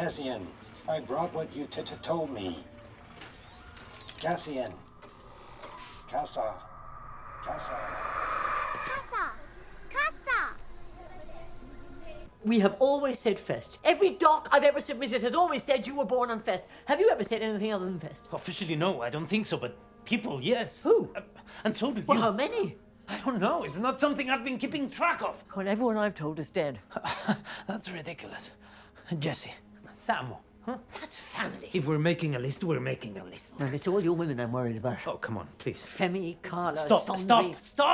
Cassian, I brought what you told me. Cassian. Casa. We have always said Fest. Every doc I've ever submitted has always said you were born on Fest. Have you ever said anything other than Fest? Officially, no, I don't think so, but people, yes. Who? And so do you. Well, how many? I don't know. It's not something I've been keeping track of. When everyone I've told is dead. That's ridiculous. Jesse, Samu, huh? That's family. If we're making a list, we're making a list. Well, it's all your women I'm worried about. Oh, come on, please. Femi, Carla, Stop!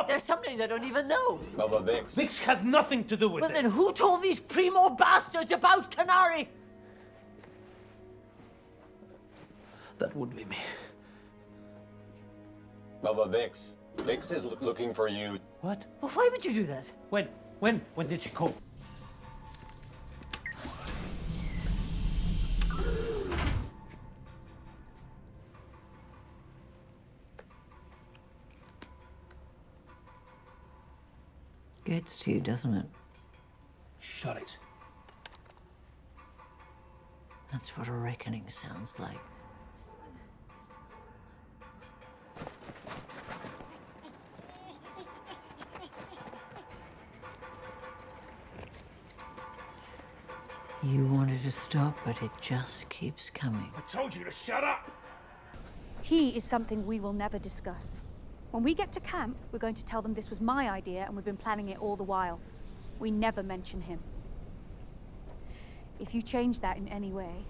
There's some names I don't even know. Baba Vix. Vix has nothing to do with Well, this. then who told these primo bastards about Canary? That would be me. Baba Vix. Vix is looking for you. What? Well, why would you do that? When did she call? Gets to you, doesn't it? Shut it. That's what a reckoning sounds like. You wanted to stop, but it just keeps coming. I told you to shut up! He is something we will never discuss. When we get to camp, we're going to tell them this was my idea and we've been planning it all the while. We never mention him. If you change that in any way,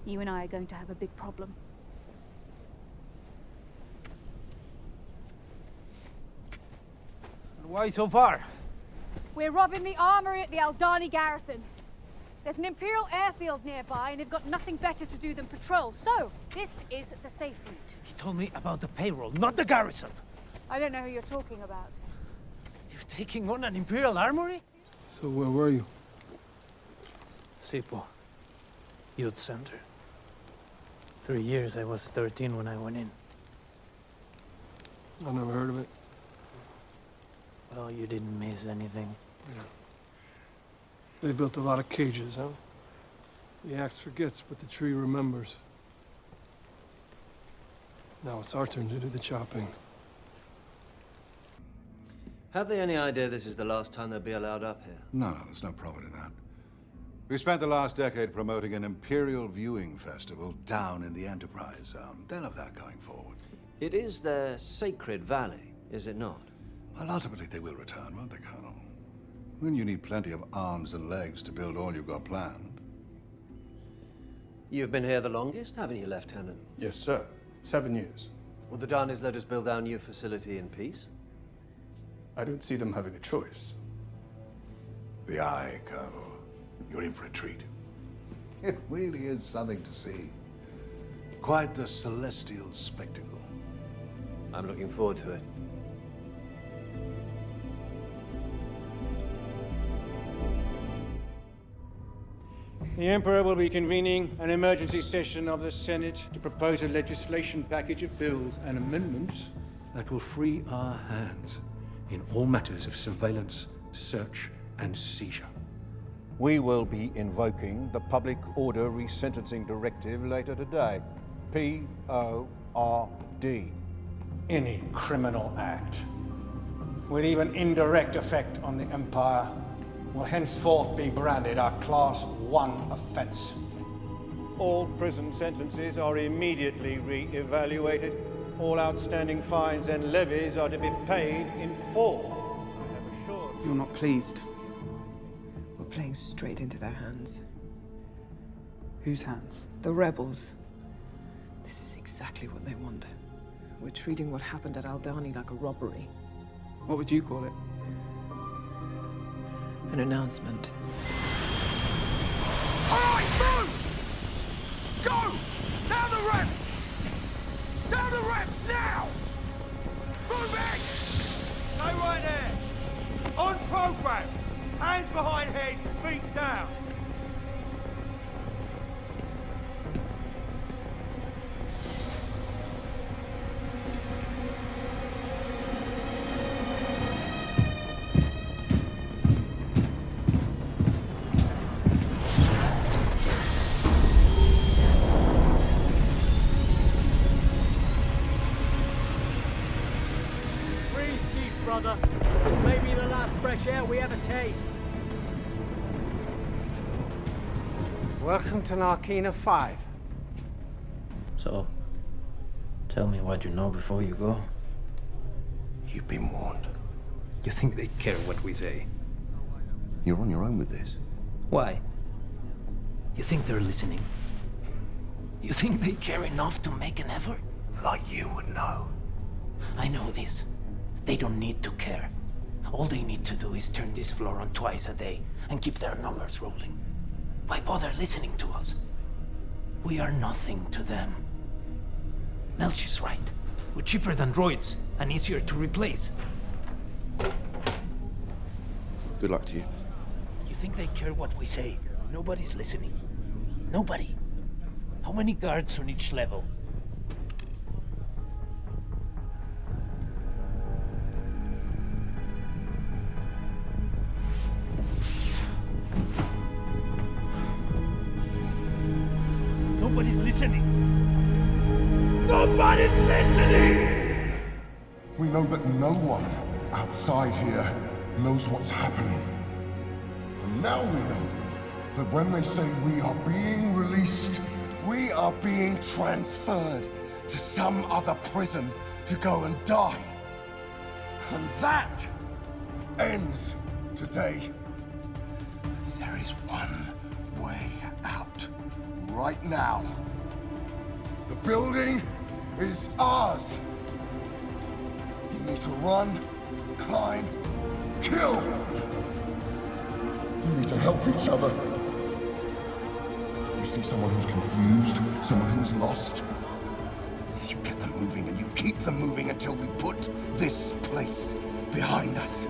you and I are going to have a big problem. Why so far? We're robbing the armory at the Aldani garrison. There's an Imperial airfield nearby, and they've got nothing better to do than patrol. So, this is the safe route. He told me about the payroll, not the garrison. I don't know who you're talking about. You're taking on an Imperial armory? So where were you? Sipo. Youth Center. 3 years, I was 13 when I went in. I never heard of it. Well, you didn't miss anything. Yeah. They built a lot of cages, huh? The axe forgets, but the tree remembers. Now it's our turn to do the chopping. Have they any idea this is the last time they'll be allowed up here? No, there's no profit in that. We spent the last decade promoting an Imperial viewing festival down in the Enterprise Zone. They'll have that going forward. It is their sacred valley, is it not? Well, ultimately they will return, won't they, Colonel? Then you need plenty of arms and legs to build all you've got planned. You've been here the longest, haven't you, Lieutenant? Yes, sir. 7 years. Will the Darnies let us build our new facility in peace? I don't see them having a choice. The eye, Colonel. You're in for a treat. It really is something to see. Quite the celestial spectacle. I'm looking forward to it. The Emperor will be convening an emergency session of the Senate to propose a legislation package of bills and amendments that will free our hands in all matters of surveillance, search, and seizure. We will be invoking the Public Order Resentencing Directive later today. P-O-R-D. Any criminal act with even indirect effect on the Empire will henceforth be branded a Class 1 offense. All prison sentences are immediately re-evaluated. All outstanding fines and levies are to be paid in full. I have assured You're not pleased. We're playing straight into their hands. Whose hands? The rebels. This is exactly what they want. We're treating what happened at Aldani like a robbery. What would you call it? An announcement. All right, move! Go! Down the ramp! Down the ramp, now! Moving! Stay right there! On program! Hands behind heads, feet down! brother. This may be the last fresh air we ever taste. Welcome to Narkina 5. So, tell me what you know before you go. You've been warned. You think they care what we say? You're on your own with this. Why? You think they're listening? You think they care enough to make an effort? Like you would know. I know this. They don't need to care. All they need to do is turn this floor on twice a day and keep their numbers rolling. Why bother listening to us? We are nothing to them. Melch is right. We're cheaper than droids and easier to replace. Good luck to you. You think they care what we say? Nobody's listening. Nobody. How many guards on each level? Nobody's listening. Nobody's listening! We know that no one outside here knows what's happening. And now we know that when they say we are being released, we are being transferred to some other prison to go and die. And that ends today. There is one way out. Right now. The building is ours. You need to run, climb, kill. You need to help each other. You see someone who's confused, someone who's lost. You get them moving and you keep them moving until we put this place behind us.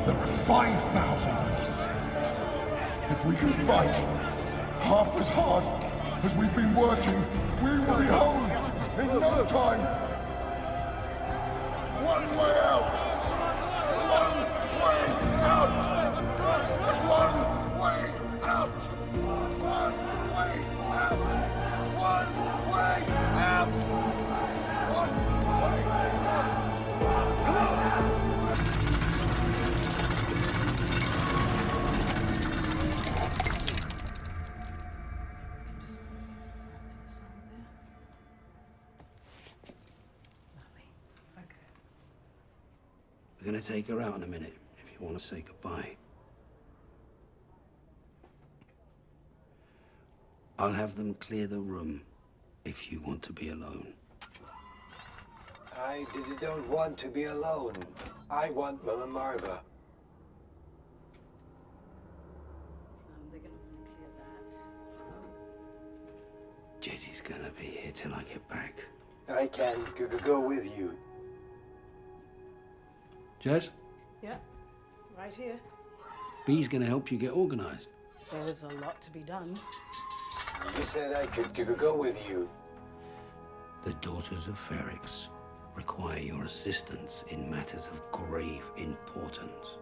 There are 5,000 of us. If we can fight half as hard as we've been working, we will be home in no time. One way out. One way out. One way out. One way out. One way out. One way out. We're gonna take her out in a minute, if you want to say goodbye. I'll have them clear the room, if you want to be alone. I don't want to be alone. I want Mama Marva. Jesse's gonna be here till I get back. I can go with you. Jess, Yeah, right here. B's gonna help you get organized. There's a lot to be done. You said I could go with you. The Daughters of Ferrix require your assistance in matters of grave importance.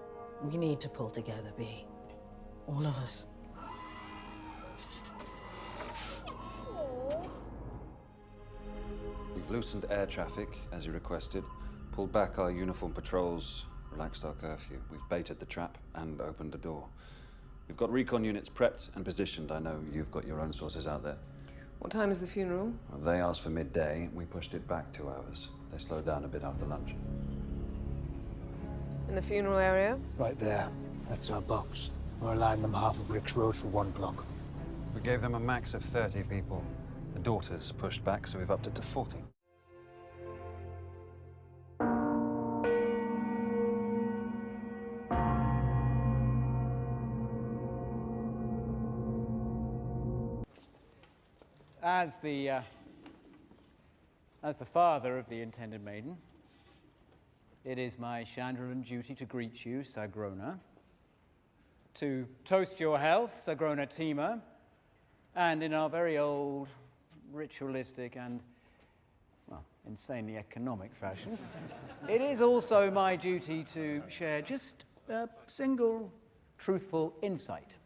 We need to pull together, B. All of us. We've loosened air traffic, as you requested, pulled back our uniform patrols, relaxed our curfew. We've baited the trap and opened the door. We've got recon units prepped and positioned. I know you've got your own sources out there. What time is the funeral? Well, they asked for midday. We pushed it back 2 hours. They slowed down a bit after lunch. In the funeral area? Right there. That's our box. We're allowing them half of Rick's Road for 1 block. We gave them a max of 30 people. The Daughters pushed back, so we've upped it to 40. As the father of the intended maiden, it is my Chandrilan duty to greet you, Sagrona, to toast your health, Sagrona Tima, and in our very old, ritualistic and, well, insanely economic fashion, it is also my duty to share just a single truthful insight.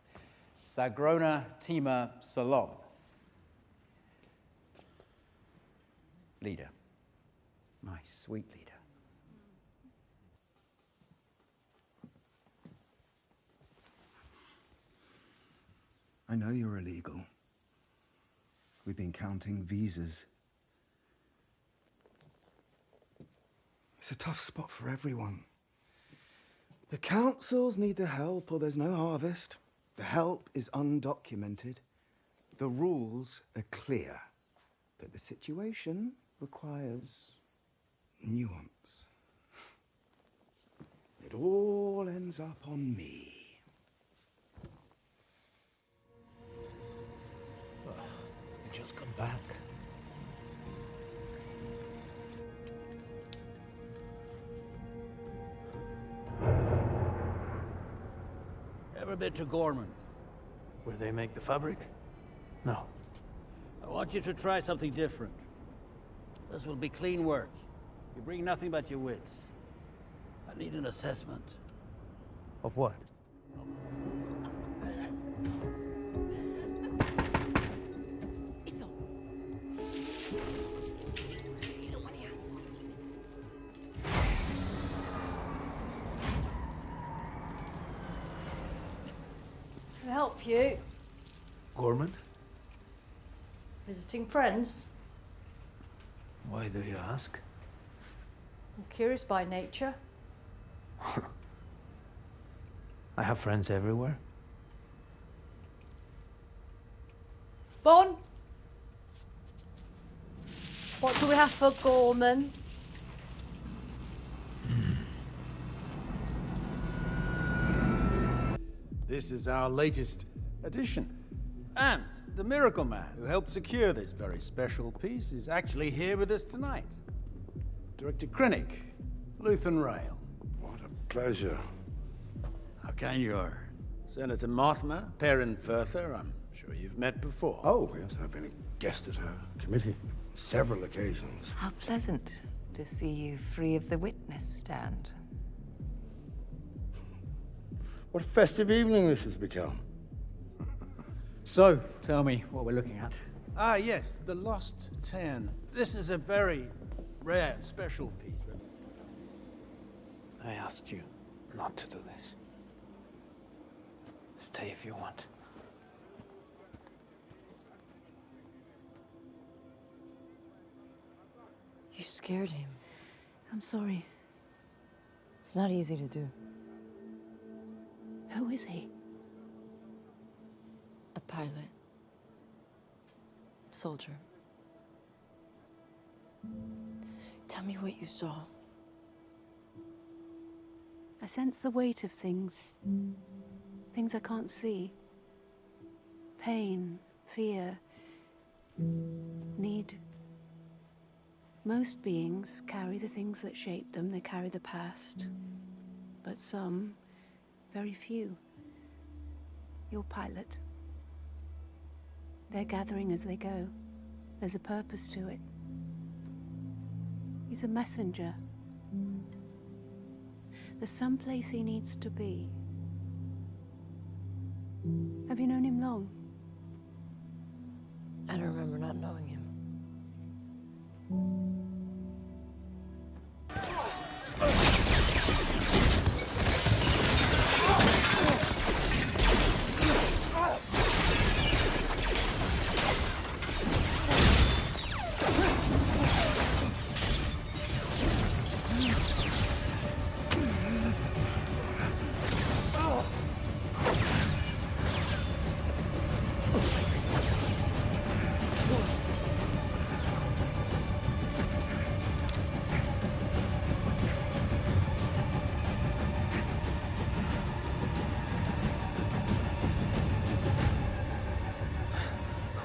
Sagrona Tima Salom. Leader. My sweet leader. I know you're illegal. We've been counting visas. It's a tough spot for everyone. The councils need the help or there's no harvest. The help is undocumented. The rules are clear. But the situation requires nuance. It all ends up on me. You just come back. Ever been to Gorman? Where they make the fabric? No. I want you to try something different. This will be clean work. You bring nothing but your wits. I need an assessment. Of what? Can I help you? Gorman? Visiting friends? Why do you ask? I'm curious by nature. I have friends everywhere. Bon? What do we have for Gorman? This is our latest addition. And the Miracle Man who helped secure this very special piece is actually here with us tonight. Director Krennic, Lutheran Rail. What a pleasure. How kind you are. Senator Mothma, Perrin Firther, I'm sure you've met before. Oh, yes, I've been a guest at her committee several occasions. How pleasant to see you free of the witness stand. What a festive evening this has become. So, tell me what we're looking at. Ah, yes, the Lost 10. This is a very rare, special piece. I asked you not to do this. Stay if you want. You scared him. I'm sorry. It's not easy to do. Who is he? A pilot. Soldier. Tell me what you saw. I sense the weight of things. Things I can't see. Pain, fear, need. Most beings carry the things that shape them. They carry the past. But some, very few. Your pilot. They're gathering as they go. There's a purpose to it. He's a messenger. There's some place he needs to be. Have you known him long? I don't remember not knowing him.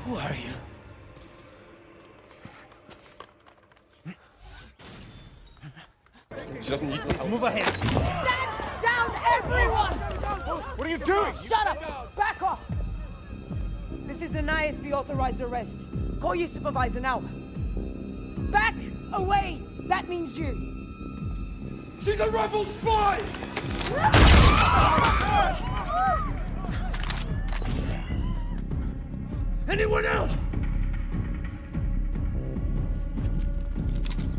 Who are you? She doesn't need Let's move ahead. Stand down, everyone! What are you doing? Shut up! Back off! This is an ISB authorized arrest. Call your supervisor now. Back away! That means you. She's a rebel spy! Anyone else?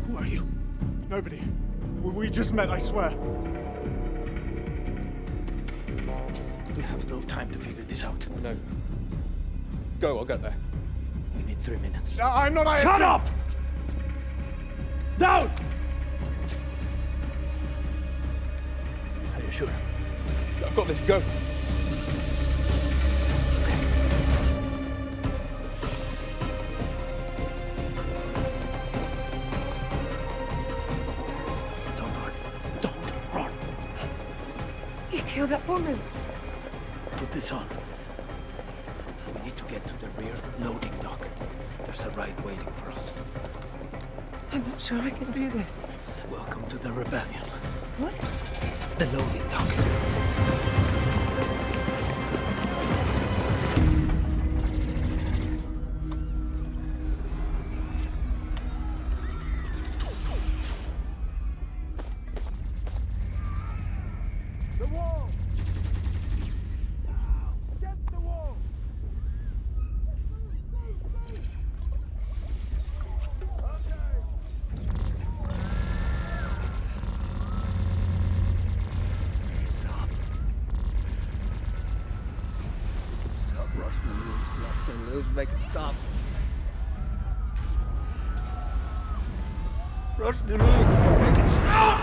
Who are you? Nobody. We just met, I swear. We have no time to figure this out. No. Go, I'll get there. We need 3 minutes. I'm not ISB! Shut up! Down! Are you sure? I've got this, go. You killed that woman. Put this on. We need to get to the rear loading dock. There's a ride waiting for us. I'm not sure I can do this. Welcome to the rebellion. What? The loading dock. The wall! Against the wall! Stop. Stop rushing and loose, rushing and loose. Make it stop. Rushing and loose. Make it stop!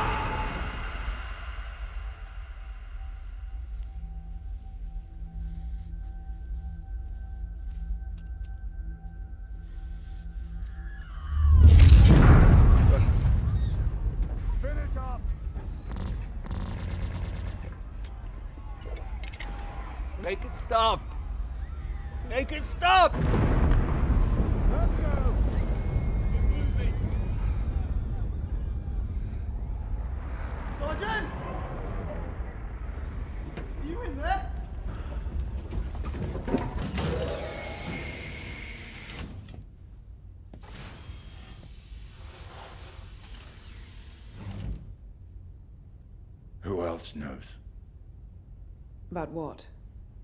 Finish up! Make it stop! Make it stop! Let's go! Keep moving! Sergeant! Are you in there? Who else knows? About what?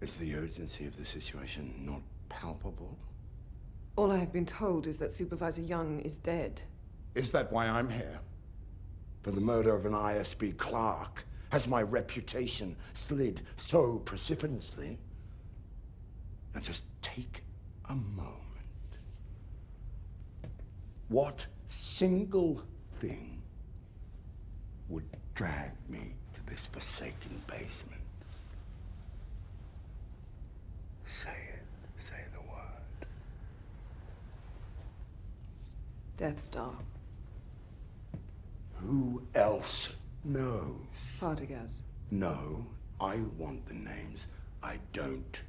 Is the urgency of the situation not palpable? All I have been told is that Supervisor Young is dead. Is that why I'm here? For the murder of an ISB clerk? Has my reputation slid so precipitously? Now just take a moment. What single thing would drag me to this forsaken basement? Say it. Say the word. Death Star. Who else knows? Partagas. No, I want the names. I don't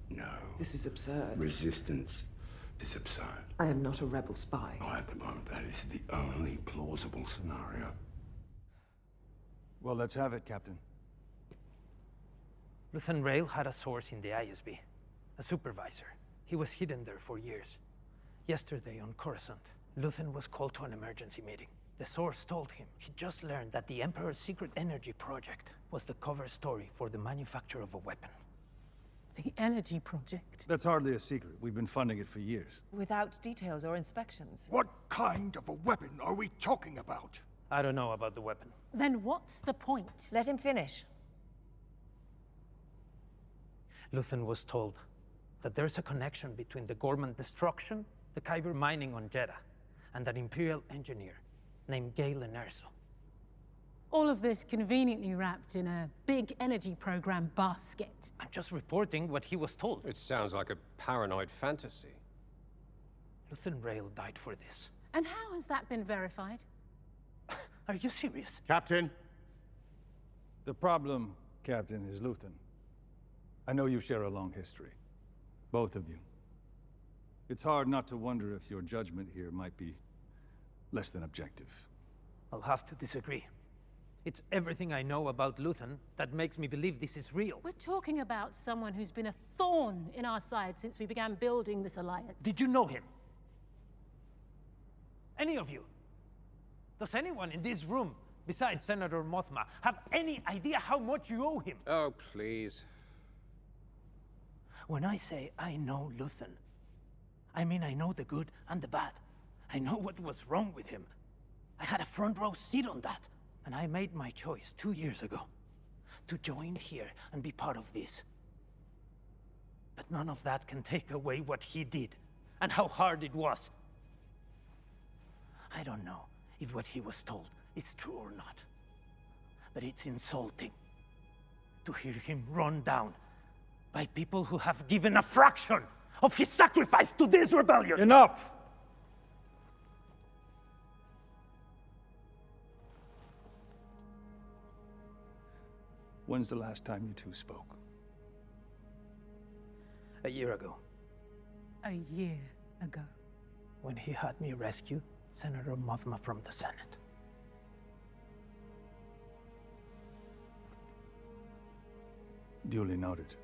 know. This is absurd. Resistance is absurd. I am not a rebel spy. Oh, at the moment, that is the only plausible scenario. Well, let's have it, Captain. Luthen Rail had a source in the ISB, a supervisor. He was hidden there for years. Yesterday on Coruscant, Luthen was called to an emergency meeting. The source told him he just learned that the Emperor's secret energy project was the cover story for the manufacture of a weapon. The energy project? That's hardly a secret. We've been funding it for years. Without details or inspections. What kind of a weapon are we talking about? I don't know about the weapon. Then what's the point? Let him finish. Luthen was told that there's a connection between the Gorman destruction, the Kyber mining on Jeddah, and an Imperial engineer named Galen Erso. All of this conveniently wrapped in a big energy program basket. I'm just reporting what he was told. It sounds like a paranoid fantasy. Luthen Rail died for this. And how has that been verified? Are you serious? Captain! The problem, Captain, is Luthen. I know you share a long history. Both of you. It's hard not to wonder if your judgment here might be less than objective. I'll have to disagree. It's everything I know about Luthen that makes me believe this is real. We're talking about someone who's been a thorn in our side since we began building this alliance. Did you know him? Any of you? Does anyone in this room, besides Senator Mothma, have any idea how much you owe him? Oh, please. When I say I know Luthen, I mean I know the good and the bad. I know what was wrong with him. I had a front row seat on that. And I made my choice 2 years ago to join here and be part of this. But none of that can take away what he did, and how hard it was. I don't know if what he was told is true or not, but it's insulting to hear him run down by people who have given a fraction of his sacrifice to this rebellion. Enough! When's the last time you two spoke? A year ago, A year ago. when he had me rescue Senator Mothma from the Senate. Duly noted.